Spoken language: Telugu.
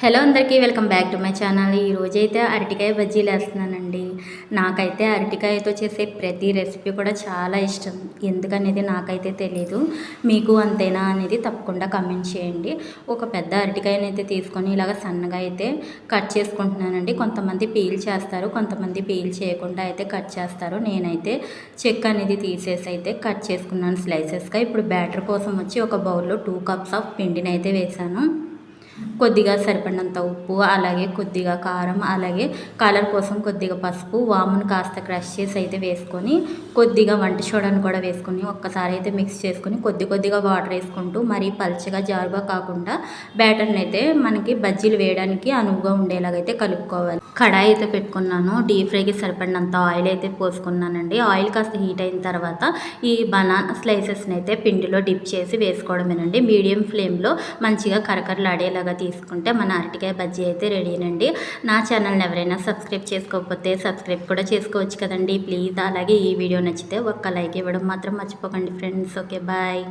హలో అందరికీ welcome back to my channel. ఈరోజైతే అరటికాయ బజ్జీలు వేస్తున్నానండి. నాకైతే అరటికాయతో చేసే ప్రతి రెసిపీ కూడా చాలా ఇష్టం. ఎందుకనేది నాకైతే తెలీదు. మీకు అంతేనా అనేది తప్పకుండా కమెంట్ చేయండి. ఒక పెద్ద అరటికాయని అయితే తీసుకొని ఇలాగ సన్నగా అయితే కట్ చేసుకుంటున్నానండి. కొంతమంది పీల్ చేస్తారు, కొంతమంది పీల్ చేయకుండా అయితే కట్ చేస్తారు. నేనైతే చెక్ అనేది తీసేసి అయితే కట్ చేసుకున్నాను స్లైసెస్గా. ఇప్పుడు బ్యాటర్ కోసం వచ్చి ఒక బౌల్లో 2 కప్స్ ఆఫ్ పిండిని అయితే వేసాను. కొద్దిగా సరిపడినంత ఉప్పు, అలాగే కొద్దిగా కారం, అలాగే కలర్ కోసం కొద్దిగా పసుపు, వామును కాస్త క్రష్ చేసి అయితే వేసుకొని కొద్దిగా వంట సోడాను కూడా వేసుకొని ఒక్కసారి అయితే మిక్స్ చేసుకొని కొద్దిగా వాటర్ వేసుకుంటూ మరీ పల్చగా జారుగా కాకుండా బ్యాటర్ని అయితే మనకి బజ్జీలు వేయడానికి అనువుగా ఉండేలాగైతే కలుపుకోవాలి. కడాయి అయితే పెట్టుకున్నాను. డీప్ ఫ్రైకి సరిపడినంత ఆయిల్ అయితే పోసుకున్నానండి. ఆయిల్ కాస్త హీట్ అయిన తర్వాత ఈ బనానా స్లైసెస్ని అయితే పిండిలో డిప్ చేసి వేసుకోవడమేనండి. మీడియం ఫ్లేమ్లో మంచిగా కరకరలాడేలాగా తీసుకుంటే మన అరటికాయ బజ్జీ అయితే రెడీనండి. నా ఛానల్ని ఎవరైనా సబ్స్క్రైబ్ చేసుకోకపోతే సబ్స్క్రైబ్ కూడా చేసుకోవచ్చు కదండి ప్లీజ్. అలాగే ఈ వీడియో నచ్చితే ఒక్క లైక్ ఇవ్వడం మాత్రం మర్చిపోకండి ఫ్రెండ్స్. Okay bye.